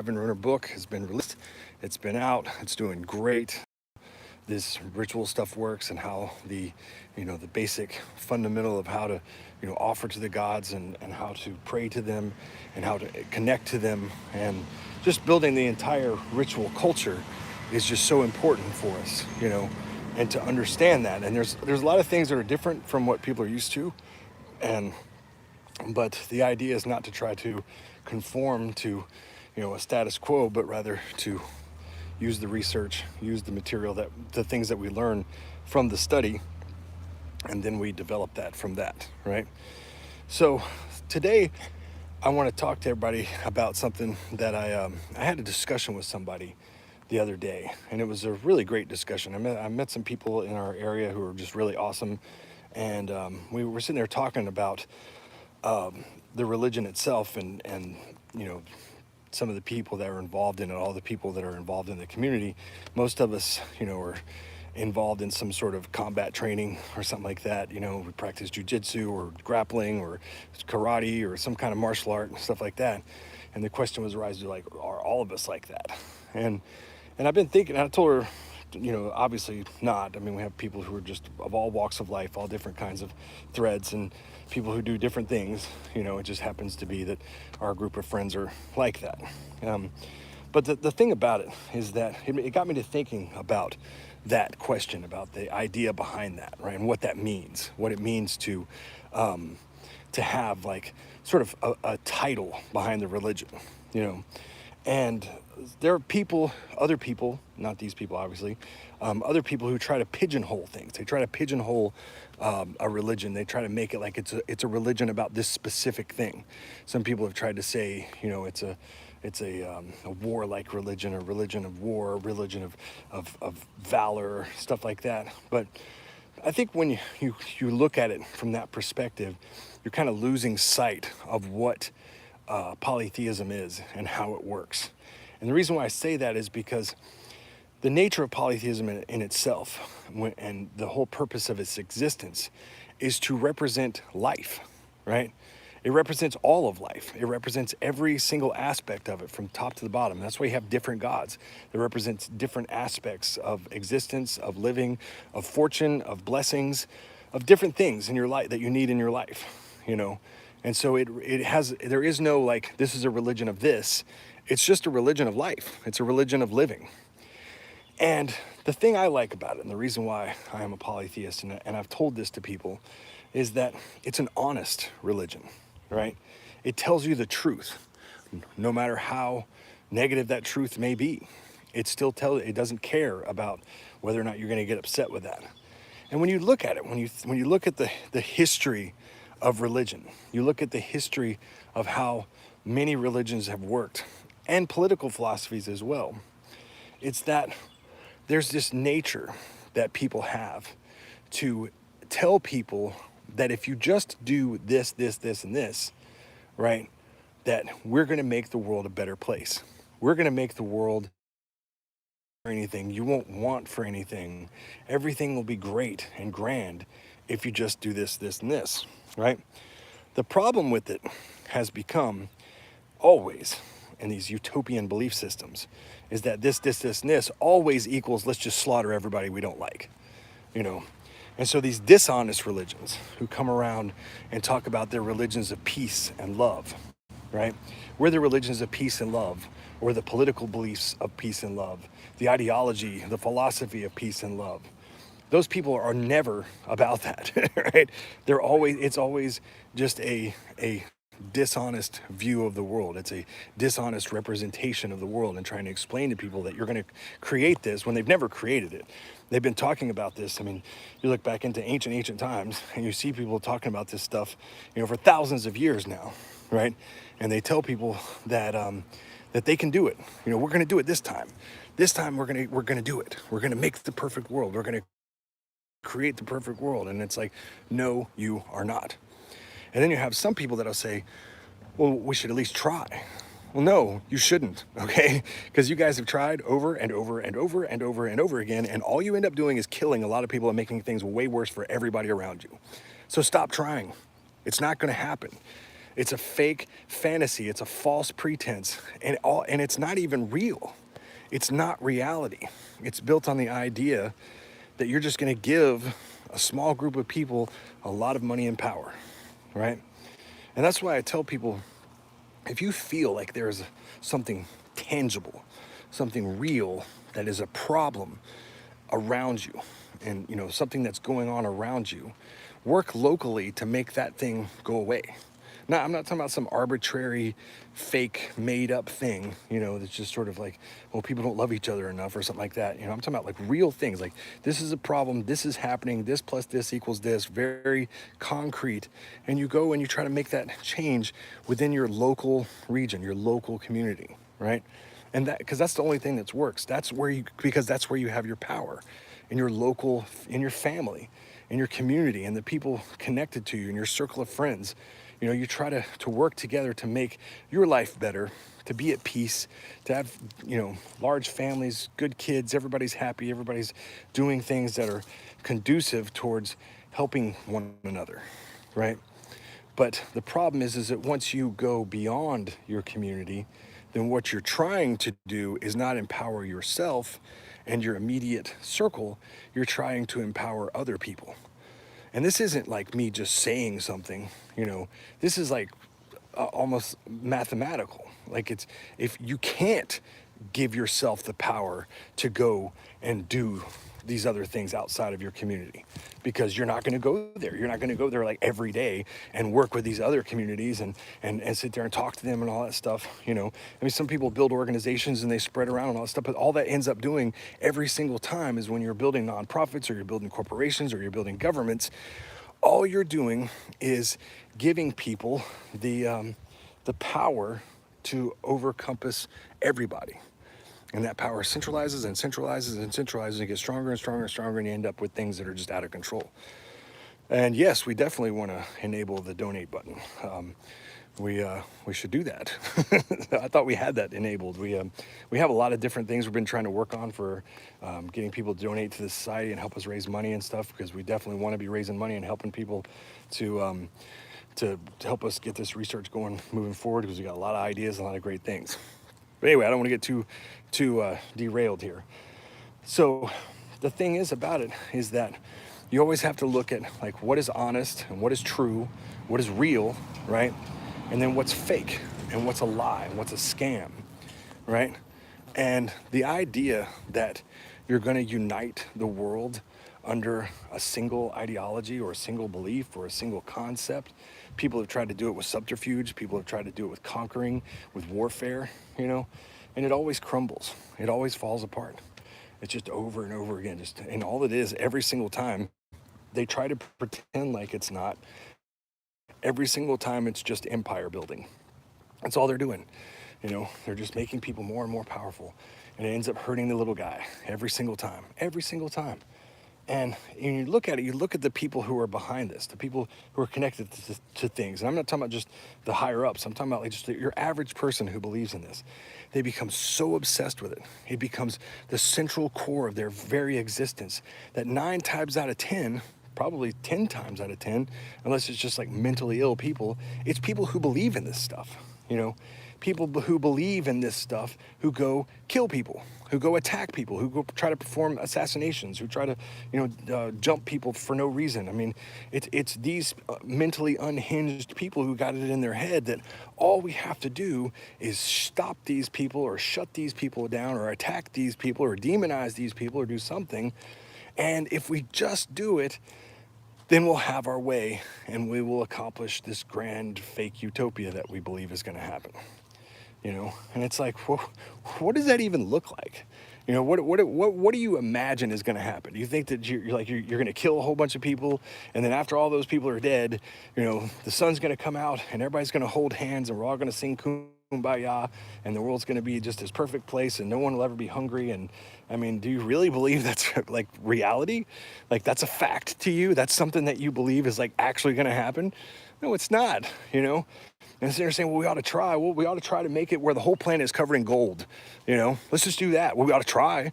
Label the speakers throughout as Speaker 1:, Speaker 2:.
Speaker 1: Evan Runner book has been released. It's been out. It's doing great. This ritual stuff works, and how the basic fundamental of how to, offer to the gods, and how to pray to them and how to connect to them, and just building the entire ritual culture is just so important for us, and to understand that. And there's a lot of things that are different from what people are used to, and but the idea is not to try to conform to, a status quo, but rather to use the research, use the material, that the things that we learn from the study, and then we develop that from that, right? So today I want to talk to everybody about something that I had a discussion with somebody the other day, and it was a really great discussion. I met some people in our area who are just really awesome, and we were sitting there talking about the religion itself, and some of the people that are involved in it, all the people that are involved in the community. Most of us, are involved in some sort of combat training or something like that. We practice jujitsu or grappling or karate or some kind of martial art and stuff like that. And the question was arising, like, are all of us like that? And I've been thinking, and I told her, obviously not. I mean, we have people who are just of all walks of life, all different kinds of threads, and people who do different things. It just happens to be that our group of friends are like that. But the thing about it is that it got me to thinking about that question, about the idea behind that, right? And what that means, what it means to have like sort of a title behind the religion, and there are people, other people, not these people, obviously, other people who try to pigeonhole things. They try to pigeonhole a religion. They try to make it like it's a religion about this specific thing. Some people have tried to say, it's a warlike religion, a religion of war, a religion of valor, stuff like that. But I think when you look at it from that perspective, you're kind of losing sight of what polytheism is and how it works. And the reason why I say that is because the nature of polytheism in itself, and the whole purpose of its existence, is to represent life, right? It represents all of life. It represents every single aspect of it from top to the bottom. That's why you have different gods. It represents different aspects of existence, of living, of fortune, of blessings, of different things in your life that you need in your life, And so there is no like, this is a religion of this. It's just a religion of life. It's a religion of living. And the thing I like about it, and the reason why I am a polytheist, and I've told this to people, is that it's an honest religion, right? It tells you the truth, no matter how negative that truth may be. It doesn't care about whether or not you're going to get upset with that. And when you look at it, when you look at the history of religion, you look at the history of how many religions have worked, and political philosophies as well, it's that there's this nature that people have to tell people that if you just do this, this, this, and this, right, that we're going to make the world a better place. We're going to make the world for anything you won't want for anything. Everything will be great and grand if you just do this, this, and this, right? The problem with it has become always in these utopian belief systems is that this, and this always equals let's just slaughter everybody we don't like, And so these dishonest religions who come around and talk about their religions of peace and love, right? We're the religions of peace and love, or the political beliefs of peace and love, the ideology, the philosophy of peace and love. Those people are never about that, right? It's always just a dishonest view of the world. It's a dishonest representation of the world, and trying to explain to people that you're going to create this when they've never created it. They've been talking about this. I mean, you look back into ancient times and you see people talking about this stuff, for thousands of years now, right? And they tell people that that they can do it. We're going to do it this time. This time we're going to do it. We're going to make the perfect world. We're going to create the perfect world. And it's like, no, you are not. And then you have some people that'll say, well, we should at least try. Well, no, you shouldn't, okay? Because you guys have tried over and over and over and over and over again, and all you end up doing is killing a lot of people and making things way worse for everybody around you. So stop trying. It's not going to happen. It's a fake fantasy. It's a false pretense, and it's not even real. It's not reality. It's built on the idea that you're just going to give a small group of people a lot of money and power, right? And that's why I tell people, if you feel like there is something tangible, something real that is a problem around you, and something that's going on around you, work locally to make that thing go away. Now, I'm not talking about some arbitrary, fake, made up thing, that's just sort of like, well, people don't love each other enough or something like that. I'm talking about like real things, like this is a problem, this is happening, this plus this equals this, very concrete. And you go and you try to make that change within your local region, your local community, right? And because that's the only thing that works. Because that's where you have your power, in your local, in your family, in your community, and the people connected to you, in your circle of friends. You try to work together to make your life better, to be at peace, to have, large families, good kids, everybody's happy, everybody's doing things that are conducive towards helping one another, right? But the problem is that once you go beyond your community, then what you're trying to do is not empower yourself and your immediate circle, you're trying to empower other people. And this isn't like me just saying something, this is like almost mathematical. Like if you can't give yourself the power to go and do these other things outside of your community, because you're not going to go there. You're not going to go there like every day and work with these other communities and sit there and talk to them and all that stuff. Some people build organizations and they spread around and all that stuff, but all that ends up doing every single time is when you're building nonprofits or you're building corporations or you're building governments, all you're doing is giving people the power to overcompass everybody. And that power centralizes and centralizes and centralizes and gets stronger and stronger and stronger, and you end up with things that are just out of control. And yes, we definitely want to enable the donate button. We should do that. I thought we had that enabled. We have a lot of different things we've been trying to work on for getting people to donate to the society and help us raise money and stuff, because we definitely want to be raising money and helping people to help us get this research going moving forward, because we got a lot of ideas and a lot of great things. But anyway, I don't want to get too derailed here. So the thing is about it is that you always have to look at like what is honest and what is true, what is real, right? And then what's fake and what's a lie and what's a scam, right? And the idea that you're going to unite the world under a single ideology or a single belief or a single concept. People have tried to do it with subterfuge. People have tried to do it with conquering, with warfare, and it always crumbles. It always falls apart. It's just over and over again. And all it is, every single time, they try to pretend like it's not. Every single time, it's just empire building. That's all they're doing. They're just making people more and more powerful. And it ends up hurting the little guy every single time. And you look at the people who are behind this, the people who are connected to things. And I'm not talking about just the higher ups. I'm talking about like just your average person who believes in this. They become so obsessed with it. It becomes the central core of their very existence that 9 times out of 10, probably 10 times out of 10, unless it's just like mentally ill people, it's people who believe in this stuff, people who believe in this stuff, who go kill people, who go attack people, who go try to perform assassinations, who try to, jump people for no reason. I mean, it's these mentally unhinged people who got it in their head that all we have to do is stop these people or shut these people down or attack these people or demonize these people or do something. And if we just do it, then we'll have our way and we will accomplish this grand fake utopia that we believe is going to happen. And it's like, what does that even look like? What do you imagine is going to happen? Do you think that you're going to kill a whole bunch of people, and then after all those people are dead, the sun's going to come out and everybody's going to hold hands and we're all going to sing kumbaya and the world's going to be just this perfect place and no one will ever be hungry? And I mean, do you really believe that's like reality? Like that's a fact to you? That's something that you believe is like actually going to happen? No, it's not, And they're saying, well, we ought to try. Well, we ought to try to make it where the whole planet is covered in gold. Let's just do that. Well, we ought to try.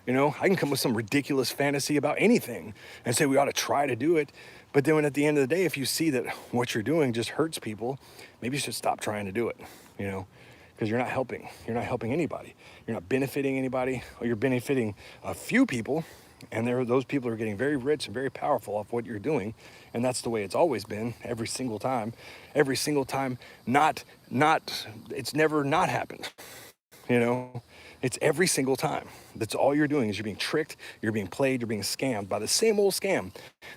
Speaker 1: I can come with some ridiculous fantasy about anything and say we ought to try to do it. But then at the end of the day, if you see that what you're doing just hurts people, maybe you should stop trying to do it, because you're not helping. You're not helping anybody. You're not benefiting anybody, or you're benefiting a few people. And those people are getting very rich and very powerful off what you're doing. And that's the way it's always been every single time. Every single time, it's never not happened. It's every single time. That's all you're doing is you're being tricked, you're being played, you're being scammed by the same old scam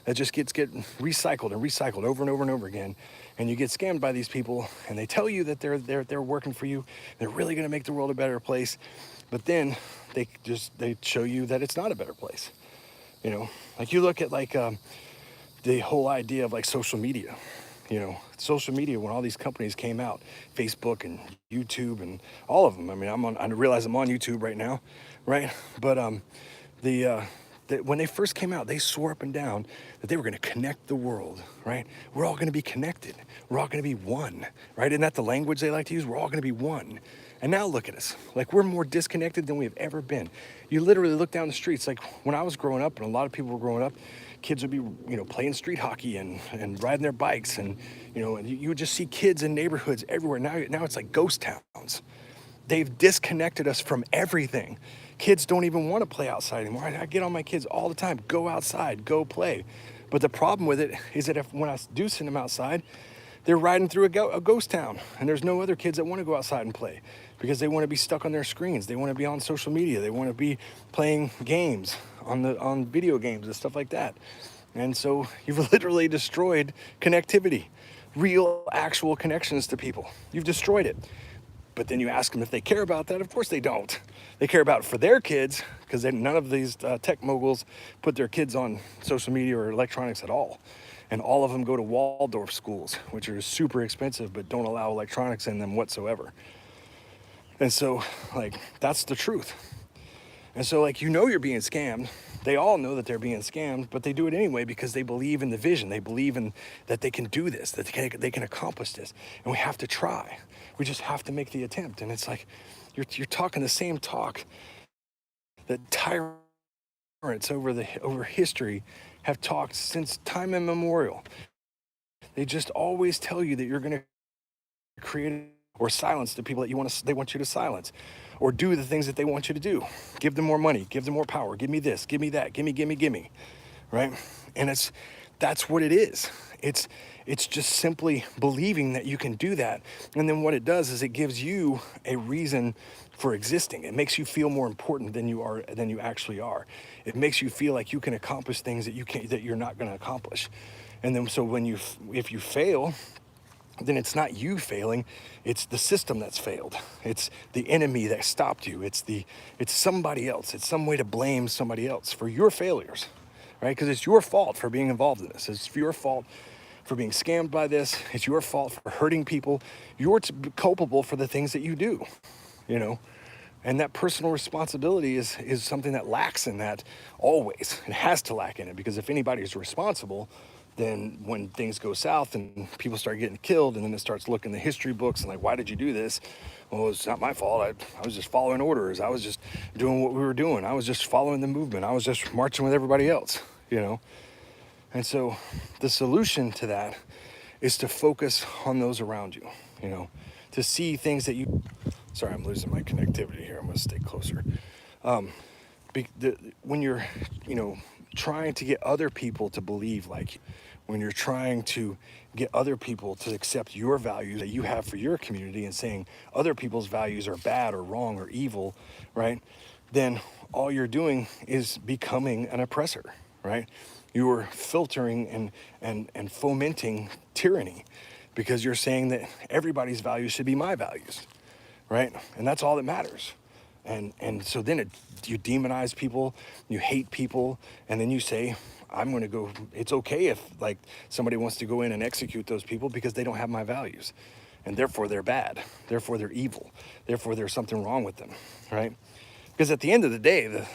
Speaker 1: that just gets recycled and recycled over and over and over again. And you get scammed by these people, and they tell you that they're working for you. They're really going to make the world a better place. But then they show you that it's not a better place. Like you look at the whole idea of like social media. Social media, when all these companies came out, Facebook and YouTube and all of them. I mean, I realize I'm on YouTube right now, right? But when they first came out, they swore up and down that they were going to connect the world, right? We're all going to be connected. We're all going to be one, right? Isn't that the language they like to use? We're all going to be one. And now look at us. Like, we're more disconnected than we've ever been. You literally look down the streets. Like, when I was growing up, and a lot of people were growing up, kids would be, playing street hockey and riding their bikes. And, and you would just see kids in neighborhoods everywhere. Now it's like ghost towns. They've disconnected us from everything. Kids don't even want to play outside anymore. I get on my kids all the time, go outside, go play. But the problem with it is that when I do send them outside, they're riding through a ghost town, and there's no other kids that want to go outside and play because they want to be stuck on their screens. They want to be on social media. They want to be playing games on video games and stuff like that. And so you've literally destroyed connectivity, real, actual connections to people. You've destroyed it. But then you ask them if they care about that. Of course they don't. They care about it for their kids, because none of these tech moguls put their kids on social media or electronics at all. And all of them go to Waldorf schools, which are super expensive, but don't allow electronics in them whatsoever. And so, that's the truth. And so, you're being scammed. They all know that they're being scammed, but they do it anyway because they believe in the vision. They believe in that they can do this, that they can accomplish this. And we have to try. We just have to make the attempt. And it's like, you're talking the same talk that tyrants over history have talked since time immemorial. They just always tell you that you're going to create or silence the people that they want you to silence, or do the things that they want you to do. Give them more money, give them more power, give me this, give me that, gimme, right? And that's what it is. It's just simply believing that you can do that. And then what it does is it gives you a reason for existing. It makes you feel more important than you actually are. It makes you feel like you can accomplish things that you're not going to accomplish. And then so if you fail, then it's not you failing, it's the system that's failed. It's the enemy that stopped you. It's somebody else. It's some way to blame somebody else for your failures, right? Because it's your fault for being involved in this. It's your fault for being scammed by this. It's your fault for hurting people. You're culpable for the things that you do, And that personal responsibility is something that lacks in that always. It has to lack in it, because if anybody's responsible, then when things go south and people start getting killed, and then it starts looking in the history books and why did you do this? Well, it's not my fault. I was just following orders. I was just doing what we were doing. I was just following the movement. I was just marching with everybody else, And so the solution to that is to focus on those around you, to see things that sorry, I'm losing my connectivity here. I'm going to stay closer. When you're, trying to get other people to believe like you, when you're trying to get other people to accept your values that you have for your community and saying other people's values are bad or wrong or evil, right? Then all you're doing is becoming an oppressor, right? You're filtering and fomenting tyranny, because you're saying that everybody's values should be my values, right? And that's all that matters. And so then you demonize people, you hate people, and then you say, it's okay if somebody wants to go in and execute those people because they don't have my values. And therefore they're bad. Therefore they're evil. Therefore there's something wrong with them, right? Because at the end of the day,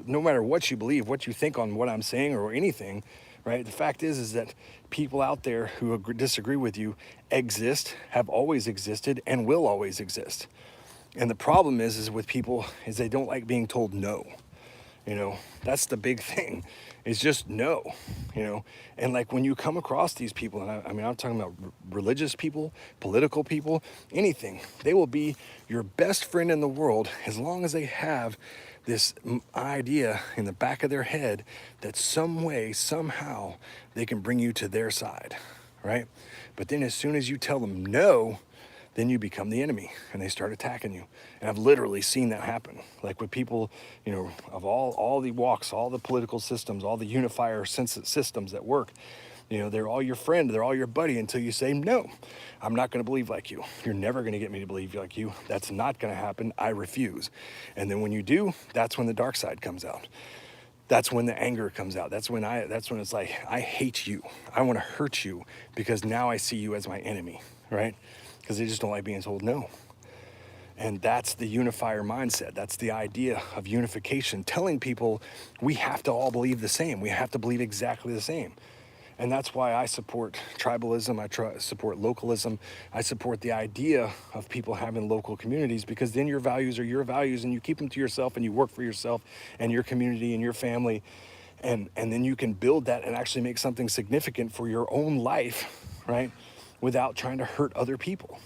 Speaker 1: no matter what you believe, what you think on what I'm saying or anything, right? The fact is that people out there who disagree with you exist, have always existed, and will always exist. And the problem is with people is they don't like being told no. You know, that's the big thing, is just no, you know. And like when you come across these people, and I mean, I'm talking about religious people, political people, anything, they will be your best friend in the world as long as they have this idea in the back of their head that some way, somehow, they can bring you to their side, right? But then as soon as you tell them no, then you become the enemy and they start attacking you. And I've literally seen that happen. Like with people, you know, of all the walks, all the political systems, all the unifier systems that work, you know, they're all your friend, they're all your buddy until you say, no, I'm not gonna believe like you. You're never gonna get me to believe like you. That's not gonna happen, I refuse. And then when you do, that's when the dark side comes out. That's when the anger comes out. That's when it's like, I hate you. I wanna hurt you because now I see you as my enemy, right? Because they just don't like being told no. And that's the unifier mindset. That's the idea of unification, telling people we have to all believe the same. We have to believe exactly the same. And that's why I support tribalism. I support localism. I support the idea of people having local communities, because then your values are your values and you keep them to yourself and you work for yourself and your community and your family. And then you can build that and actually make something significant for your own life, right? Without trying to hurt other people.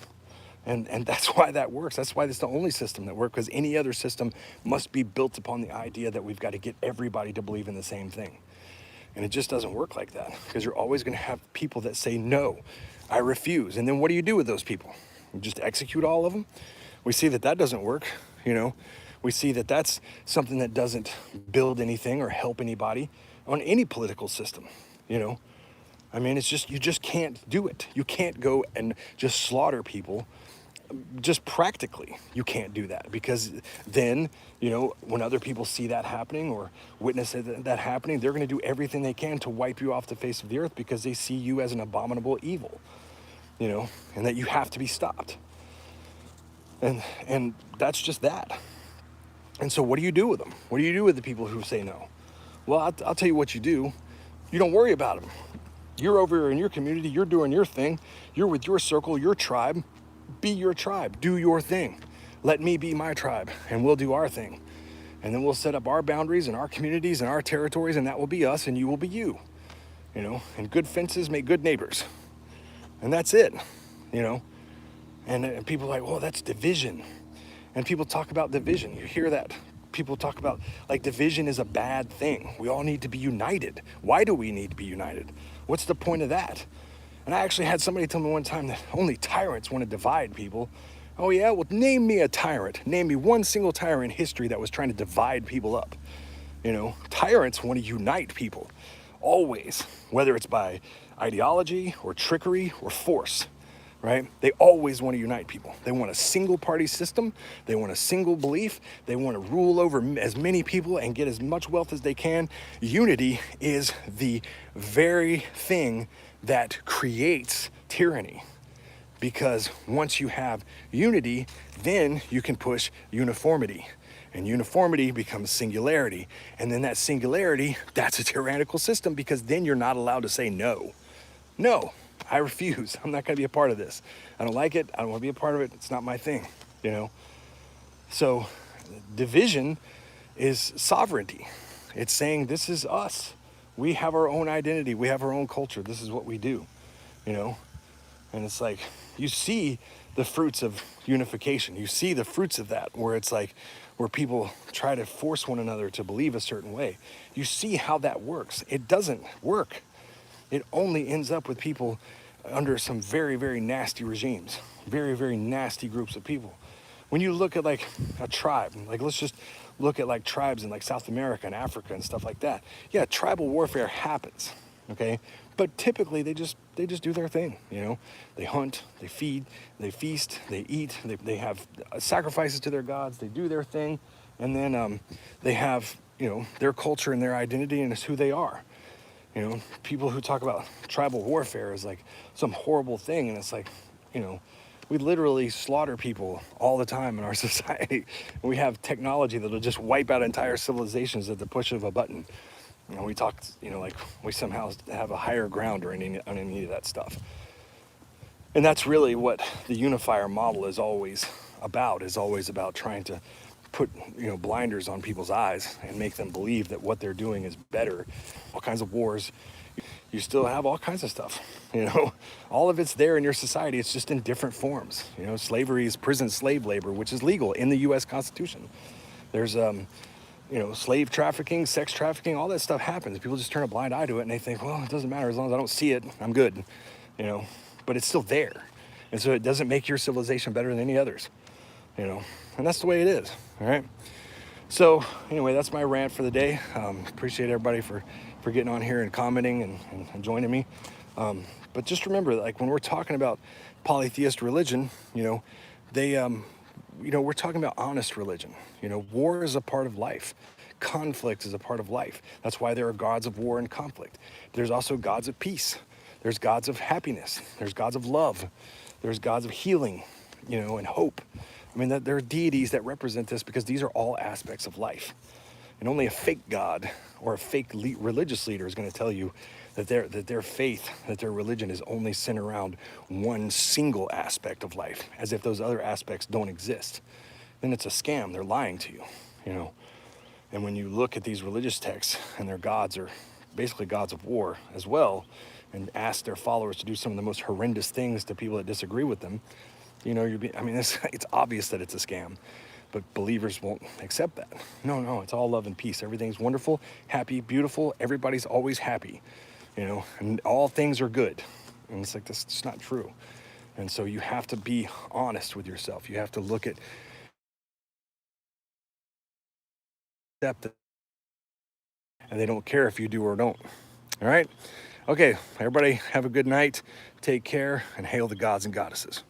Speaker 1: And that's why that works. That's why it's the only system that works, because any other system must be built upon the idea that we've got to get everybody to believe in the same thing. And it just doesn't work like that, because you're always going to have people that say, no, I refuse. And then what do you do with those people? You just execute all of them? We see that doesn't work, you know. We see that that's something that doesn't build anything or help anybody on any political system, you know. I mean, it's just, you just can't do it. You can't go and just slaughter people. Just practically, you can't do that, because then, you know, when other people see that happening or witness that happening, they're going to do everything they can to wipe you off the face of the earth, because they see you as an abominable evil, you know, and that you have to be stopped. And that's just that. And so what do you do with them? What do you do with the people who say no? Well, I'll tell you what you do. You don't worry about them. You're over in your community, you're doing your thing, you're with your circle, your tribe. Be your tribe, do your thing. Let me be my tribe, and we'll do our thing. And then we'll set up our boundaries and our communities and our territories, and that will be us and you will be you. You know, and good fences make good neighbors. And that's it, you know. And people are like, well, that's division. And people talk about division. You hear that. People talk about, like, division is a bad thing. We all need to be united. Why do we need to be united? What's the point of that? And I actually had somebody tell me one time that only tyrants want to divide people. Oh yeah, well, name me a tyrant. Name me one single tyrant in history that was trying to divide people up. You know, tyrants want to unite people, always, whether it's by ideology or trickery or force, right? They always want to unite people. They want a single party system. They want a single belief. They want to rule over as many people and get as much wealth as they can. Unity is the very thing that creates tyranny, because once you have unity, then you can push uniformity, and uniformity becomes singularity, and then that singularity, that's a tyrannical system, because then you're not allowed to say no. No, I refuse. I'm not going to be a part of this. I don't like it. I don't want to be a part of it. It's not my thing, you know. So division is sovereignty. It's saying this is us. We have our own identity. We have our own culture. This is what we do, you know? And it's like, you see the fruits of unification. You see the fruits of that, where it's like, where people try to force one another to believe a certain way. You see how that works. It doesn't work. It only ends up with people under some very, very nasty regimes, very, very nasty groups of people. When you look at like a tribe, like let's just look at like tribes in like South America and Africa and stuff like that. Yeah, tribal warfare happens, okay? But typically they just do their thing, you know? They hunt, they feed, they feast, they eat, they have sacrifices to their gods, they do their thing, and then they have, you know, their culture and their identity, and it's who they are. You know, people who talk about tribal warfare is like some horrible thing, and it's like, you know, we literally slaughter people all the time in our society. We have technology that'll just wipe out entire civilizations at the push of a button. We talked, like we somehow have a higher ground or on any of that stuff. And that's really what the unifier model is always about trying to put, blinders on people's eyes and make them believe that what they're doing is better. All kinds of wars. You still have all kinds of stuff, all of it's there in your society. It's just in different forms. Slavery is prison slave labor, which is legal in the US Constitution. There's, slave trafficking, sex trafficking, all that stuff happens. People just turn a blind eye to it and they think, well, it doesn't matter as long as I don't see it, I'm good, but it's still there. And so it doesn't make your civilization better than any others, and that's the way it is. All right. So anyway, that's my rant for the day. Appreciate everybody for getting on here and commenting and joining me. But just remember, like when we're talking about polytheist religion, we're talking about honest religion. War is a part of life. Conflict is a part of life. That's why there are gods of war and conflict. There's also gods of peace. There's gods of happiness. There's gods of love. There's gods of healing, and hope. I mean, there are deities that represent this because these are all aspects of life. And only a fake god or a fake religious leader is going to tell you that their faith, that their religion is only centered around one single aspect of life, as if those other aspects don't exist. Then it's a scam. They're lying to you, And when you look at these religious texts and their gods are basically gods of war as well, and ask their followers to do some of the most horrendous things to people that disagree with them, it's obvious that it's a scam, but believers won't accept that. No, it's all love and peace. Everything's wonderful, happy, beautiful. Everybody's always happy, and all things are good. And it's like, that's just not true. And so you have to be honest with yourself. You have to look at that, and they don't care if you do or don't. All right. Okay, everybody have a good night. Take care and hail the gods and goddesses.